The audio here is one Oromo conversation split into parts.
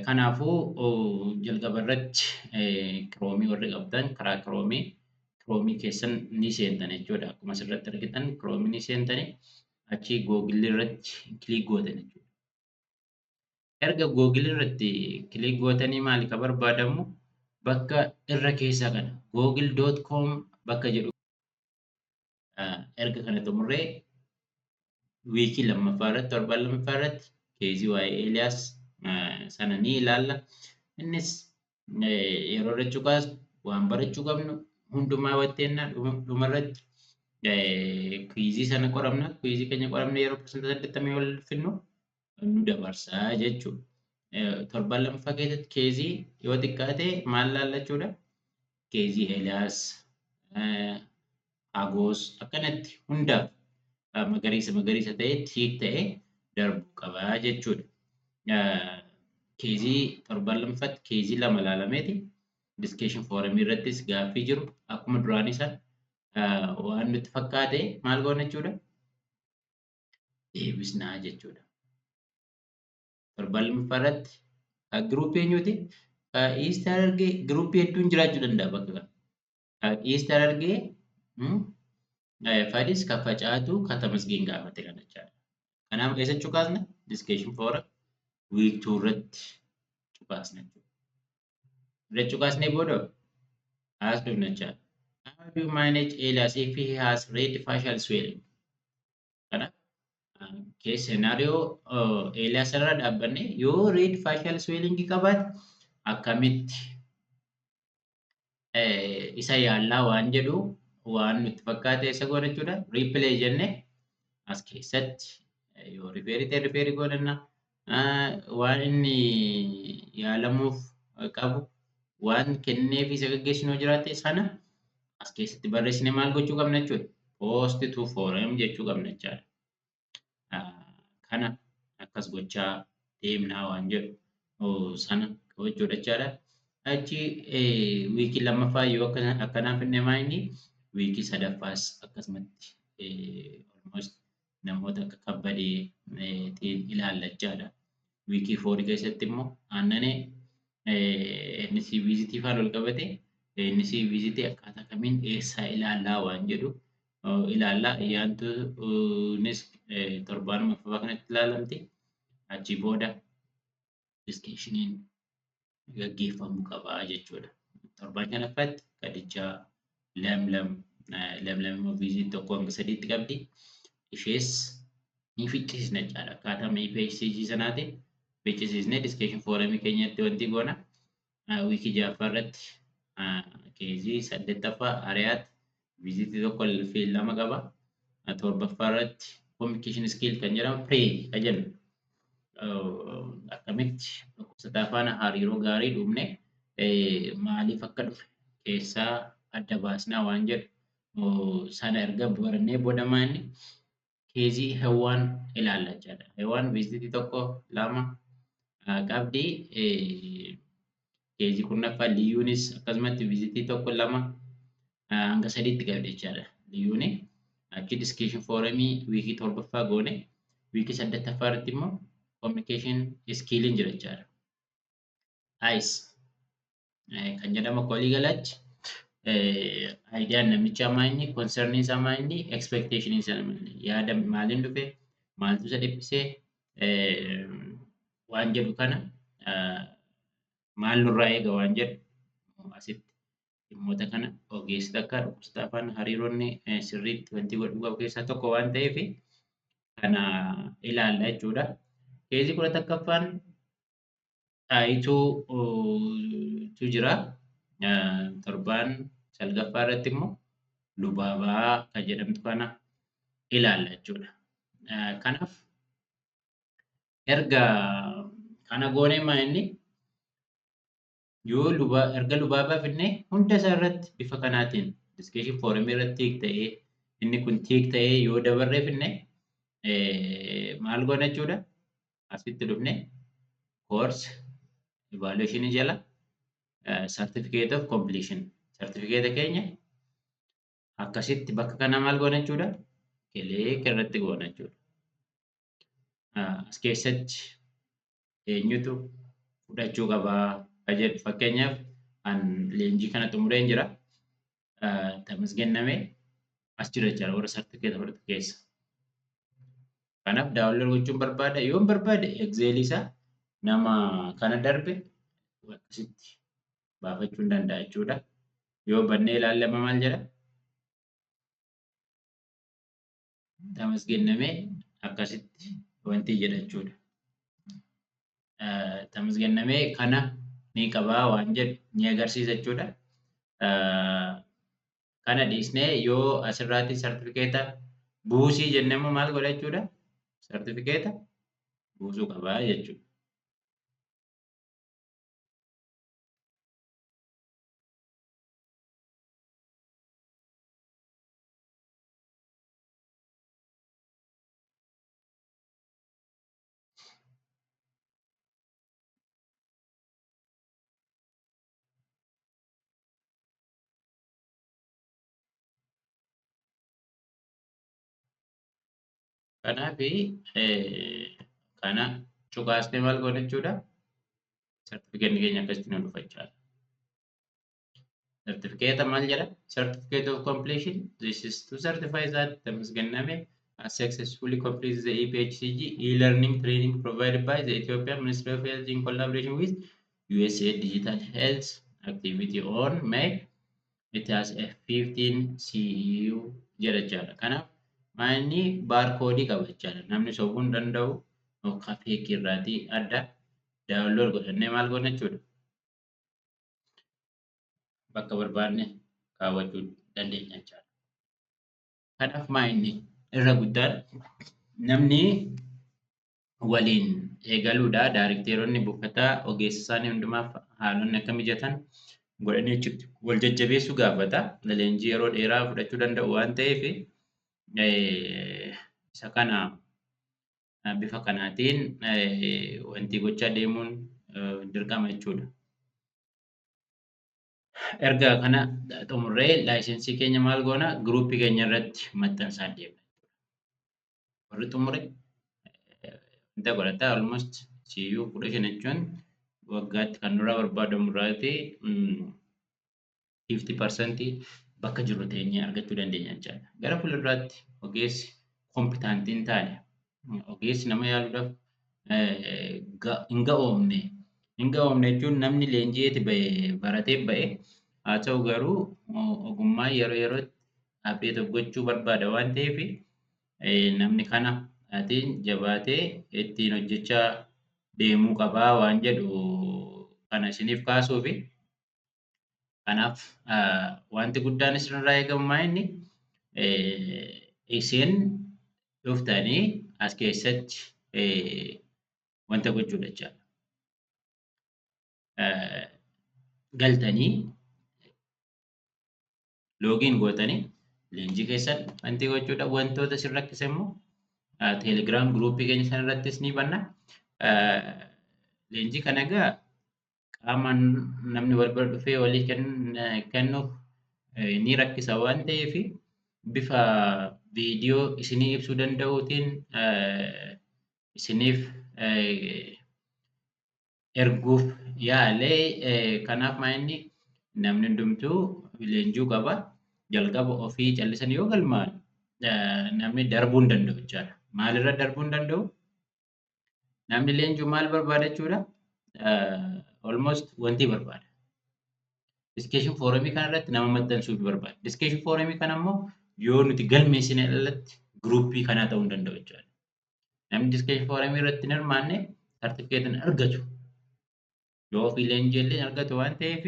Kanaafuu jalqaba irratti kiroomii warri qabdan karaa kiroomii keessan ni seentan jechuudha. Akkuma asirratti argitan kiroomii ni seentanii achii googilii irratti kilik gootan jechuudha. Erga googilii irratti kilik gootanii maali ka barbaadamu bakka irra keessaa kana google.com bakka jedhu erga kana xumurree wiikii lammaffaa irratti torban lammaffaa irratti keezii waa'ee Eeliyaas sana ni ilaalla. Innis yeroo irra cuqaas waan barachuu qabnu hundumaa watteenna dhumarratti kwiizii sana qoramna. Kwiizii keenya qoramne yeroo persentii 80 ol finnu nu dabarsaa jechuudha. Torban lammaffaa keessatti keezii yoo xiqqaate maal laallachuudha? Keezii Eeliyaas, Agoos akkanatti hundaaf magariisa ta'e tiik ta'e darbuu qabaa jechuudha. Keezii torban lammaffaatti keezii lama laalameeti diskeeshin foorumii irrattis gaaffii jiru akkuma duraanii sana waan nutti fakkaate maal goona jechuudha? Deebisnaa jechuudha. Torban lammaffaa irratti giruuppii eenyuuti? East Harargee giruuppii hedduun jiraachuu danda'a bakka kana. East Harargee Fadis kan facaatu kan Tamasgeen gaafate kana jechaadha. Kanaaf eessa cuqaasna? Diskeeshin foora wiik 2 irratti cuqaasna jechuudha. Irra cuqaasnee booda as dhufna jechaadha. How do you manage Elias if he has red facial swelling? Kanaaf scenario Elias irra dhaabbanne yoo red facial swelling qabaate akkamitti isa yaallaa waan jedhu waan nutti fakkaate isa goona jechuudha. Replay jenne as keessatti yoo rifeerii godhanna waan inni yaalamuuf qabu waan kenneef isa gaggeessinoo jiraate sana as keessatti barreessine maal gochuu qabna jechuudha. Post to forum jechuu qabna jechaadha. Kana akkas gochaa deemnaa waan jedhu sana gochuudha jechaadha. Achi wiikii lammaffaa yoo akkanaa finne maayini wiikii sadaffaas akkasumatti almost namoota akka kabbadee ilaallachaadha. Wiikii 4 keessatti immoo aannanee NC vizitii faan ol qabate NC vizitii akkaataa kamiin eessaa ilaallaa waan jedhu ilaallaa. Ayyaantuunis torbaanuma fafaa kanatti ilaalamte achi booda diskeeshiniin gaggeeffamuu qabaa jechuudha. Torbaan kanaffaatti Kadijaa Lamlam immoo viizit tokko hanga 3tti qabdi. Ishees ni ficcisiisna jechaadha. Akkaataa PHCG sanaati ficcisiisnee diskeeshin foorumii keenyatti wanti goona. Wiikii 6ffaa irratti keezii 8ffaa ariyaatti viizitii tokko fi 2 qaba. 7ffaa irratti communication skill kan jedhamu pre kan jennu akkamitti dhukkubsataa faana hariiroo gaarii dhumne maaliif akka dhufe keessaa adda baasnaa waan jedhu sana erga barannee booda maanni keezii hewaan ilaalla jechaadha. Hewaan viizitii tokko 2 qabdi. Keezii 10ffaa liyyuunis akkasumatti viizitii tokko 2 hanga 3tti qabdi jechaadha. Liyyuuni achi diskeeshin foorumii wiikii 7ffaa goone wiikii 8ffaa irratti immoo communication skilliin jira jechaadha. Ayis kan jedhamu kolii galaachi aayidiyaan namichaa maayini konserniin isaa maayini expectation isaa yaada maaliin dhufe maaltu isa dhiphisee waan jedhu kana maal nurraa eega waan jedhu asitti dhimmoota kana ogeessi takka dhukkubsataa faana hariiroonni sirriitti wanti godhuu qabu keessaa tokko waan ta'eef kana ilaalla jechuudha. Keezii 11ffaan Xaayituutu jira. Torbaan 9ffaa irratti immoo Lubaabaa kan jedhamtu kana ilaalla jechuudha. Kanaaf erga kana goonee maayinni yoo erga Lubaabaa finne hunda isaa irratti bifa kanaatiin diskeeshin foorumii irratti tiik ta'ee inni kun tiik ta'ee yoo dabarree finne maal goona jechuudha. Asitti dhufne course evaluation jala certificate of completion certificate keenya akkasitti bakka kana maal goona jechuudha. Kilik irratti goona jechuudha. As keessatti eenyutu fudhachuu qabaa ka jedhu. Fakkeenyaaf an leenjii kana xumureen jira. Tamasgennamee as jira jechaadha warra sartifikeeta fudhatu keessa. Kanaaf daawwanlood gochuun barbaada. Yoon barbaade Excelii isaa nama kana darbe akkasitti baafachuu hin danda'a jechuudha. Yoo bannee ilaallama maal jedha? Tamasgennamee akkasitti wanti jedha jechuudha. Tamasgennamee kana ni qabaa waan jedhu ni agarsiisa jechuudha. Kana dhiisnee yoo asirraatti sartifikeeta buusii jennee immoo maal godha jechuudha? Sartifikeeta buusuu qabaa jechuudha. Kanaafi kana cuqaasnee maal goona jechuudha? Sartifikeetni keenya akkasitti nu dhufa jechaadha. Certificate maal jedha? Certificate of completion. This is to certify that Tamasgennamee has successfully completed the EPHCG e-learning training provided by the Ethiopian Ministry of Health in collaboration with USAID Digital Health Activity on May. It has a 15 CEU jedha jechaadha. Kanaaf maanni baarkoodii qaba jechaadha. Namni sobuu hin danda'u yookaan feekii irraatii adda daawwanlood godhannee maal goona jechuudha. Bakka barbaadne kaawwachuu dandeenya jechaadha. Kanaaf maanni irra guddaan namni waliin eegaluudha. Daarikteeronni buufataa ogeessa isaanii hundumaaf haalonni akka mijatan godhanii wal jajjabeessuu gaafata. Leenjii yeroo dheeraa fudhachuu danda'u waan ta'eef isa kana bifa kanaatiin wanti gochaa deemuun dirqama jechuudha. Erga kana xumurree laayisensii keenya maal goona? Giruuppii keenya irratti maxxansaa deemna. Warri xumure wanta godhataa almost CU 15 jechuun waggaatti kan nurraa barbaadamu irraati 50% bakka jirru teenyee argachuu dandeenya jechaadha. Gara fuulduraatti ogeessi kompiitaantii hin taane ogeessi nama yaaluudhaaf hin ga'oomne jechuun namni leenji'eeti baratee ba'e haa ta'u garuu ogummaa yeroo yerootti abdeet gochuu barbaada waan ta'eef namni kana jabaatee ittiin hojjechaa deemuu qabaa waan jedhu kana isiniif kaasuufi. Kanaaf wanti guddaan isinirraa eegamu inni isin dhuftanii as keessatti wanta gochuudha jechaadha. Galtanii loogiin gootanii leenjii keessan wanti gochuudha. Wantoota isin rakkise immoo teelegiraam giruuppii keenya sana irrattis ni banna. Leenjii kana egaa qaamaan namni wal bira dhufee walii kennuuf ni rakkisa waan ta'eef bifa viidiyoo isinii ibsuu danda'uutiin isiniif erguuf yaalee kanaaf maa'inni namni hundumtuu leenjuu qaba. Jalqaba ofii callisan yoo galmaan namni darbuu hin danda'u jechaadha. Maalirra darbuu hin danda'u? Namni leenjuu maal barbaada jechuudha? Almost wanti barbaada. Diskeeshin foorumii kanarratti nama maxxansuu barbaada. Diskeeshin foorumii kana immoo yoo nuti galmeessine alatti giruuppii kanaa ta'uu hin danda'u jechuudha. Namni diskeeshin foorumii irratti hin hirmaanne sartifikeetiin argatu. Yoo ofii leenjii illee argatu waan ta'eef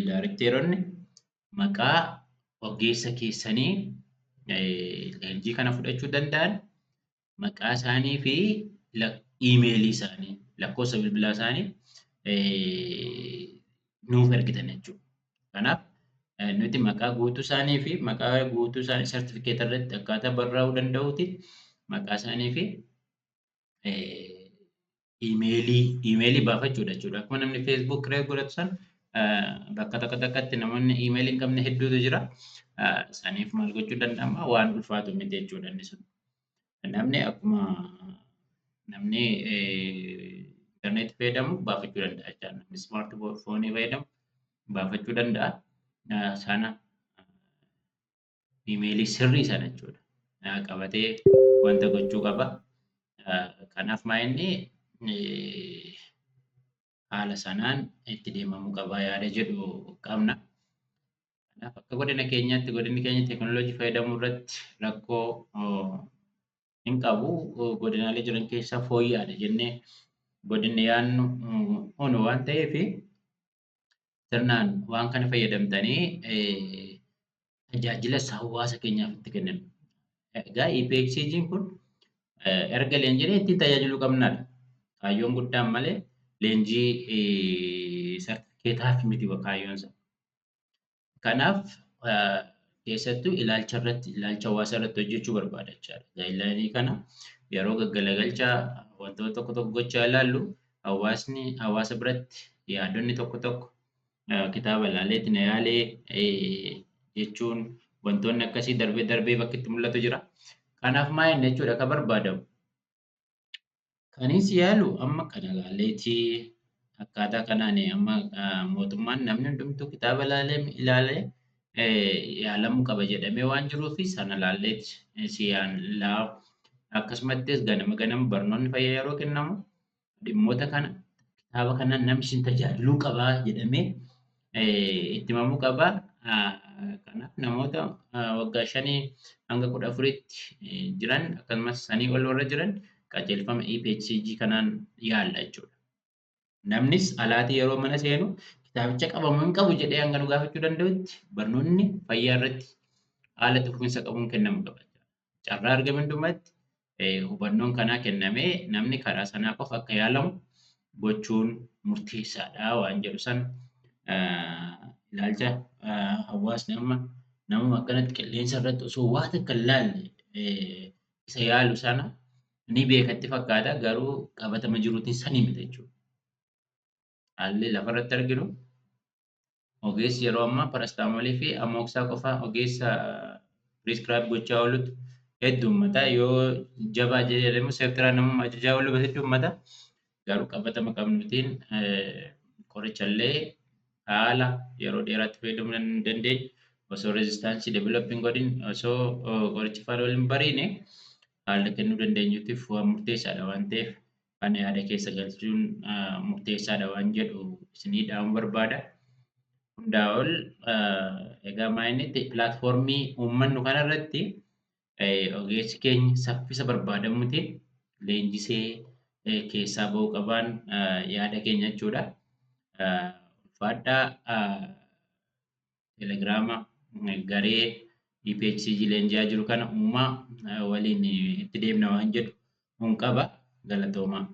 daarikteeronni maqaa ogeessa keessanii leenjii kana fudhachuu danda'an maqaa isaanii fi iimeelii isaanii lakkoofsa bilbilaa isaanii nuuf ergitan jechuudha. Kanaaf nuti maqaa guutuu isaanii fi maqaa guutuu isaanii sartifikeeta irratti akkaataa barreessuu danda'uutiin maqaa isaanii fi iimeelii baafachuudha jechuudha. Akkuma namni feesbuuk irratti godhatu san bakka tokko tokkotti namoonni iimeelii hin qabne hedduutu jira. Isaaniif maal gochuu danda'ama? Waan ulfaatu miti jechuudha inni sun. Namni akkuma namni intarneetii fayyadamu baafachuu danda'a jechuudha. Namni smaartfoonii fayyadamu baafachuu danda'a. Sana iimeelii sirrii sana jechuudha. Qabatee wanta gochuu qaba. Kanaaf maa'inni haala sanaan itti deemamuu qaba yaada jedhu qabna. Kanaaf akka godina keenyaatti godinni keenya teekinooloojii fayyadamuu irratti rakkoo hin qabu. Godinaalee jiran keessaa fooyya'aadha jennee godinni yaadnu onu waan ta'eef sirnaan waan kana fayyadamtanii tajaajila hawaasa keenyaaf itti kennan. Egaa EPXG'n kun erga leenjiin ittiin tajaajiluu qabnaadha. Kaayyoon guddaan malee leenjii sartifikeetaaf miti kaayyoonsa. Kanaaf keessattuu ilaalcha hawaasa irratti hojjechuu barbaada jechaadha. Gaa'elaanii kana yeroo gaggalagalchaa wantoota tokko tokko gochaa ilaallu hawaasa biratti yaadonni tokko tokko kitaaba ilaaleetti na yaalee jechuun wantoonni akkasii darbee darbee bakki itti mul'atu jira. Kanaaf maa'inni jechuudha akka barbaadamu. Kanis yaalu amma kana ilaaleetii akkaataa kanaan amma mootummaan namni hundumtuu kitaaba ilaalee yaalamuu qaba jedhamee waan jiruufi sana ilaalleetti siyaallaa akkasumattis ganama barnoonni fayyaa yeroo kennamu dhimmoota kana kitaaba kanaan namni isin tajaajiluu qabaa jedhamee itti himamuu qaba. Kanaaf namoota waggaa 5 hanga 14tti jiran akkasumas sanii ol warra jiran qajeelfama EPHCG kanaan yaalla jechuudha. Namnis alaatii yeroo mana seenu kitaabicha qabamuu hin qabu jedhee hanga nu gaafachuu danda'utti barnoonni fayyaa irratti haala tuffisa qabuun kennamuu qaba. Carraa argame hundumatti hubannoon kanaa kennamee namni karaa sanaa qofa akka yaalamu gochuun murteessaadha waan jedhu sana ilaalcha hawaasni amma namuma akkanatti qilleensa irratti osoo waa takka hin laalle isa yaalu sana ni beekatti fakkaata garuu qabatama jiruutiin sanii miti jechuudha. Haalli lafarratti arginu ogeessi yeroo ammaa parastaamoolii fi amooksaa qofa ogeessa piriskiraayib gochaa oolutu hedduu uummata yoo jabaa jedhamu seeftiraa namummaa ajajaa oolu hedduu uummata garuu qabatama qabnuutiin qorichallee haala yeroo dheeraatti fayyadamuu hin dandeenye osoo reezistaansii deeveloppiin godhin osoo qorichi faana waliin bariine haala kennuu dandeenyuutiif waan murteessaadha waan ta'eef kana yaada keessa galchuun murteessaadha waan jedhu isinii dhaamuu barbaada. Hundaa ol egaa maa'innitti pilaatfoormii uummannu kanarratti ogeessi keenya saffisa barbaadamuutiin leenjisee keessaa ba'uu qabaan yaada keenya jechuudha. Ulfaadhaa telegiraama garee EPHCG leenji'aa jiru kana uumaa waliin itti deemna waan jedhu qaba galatoomaa.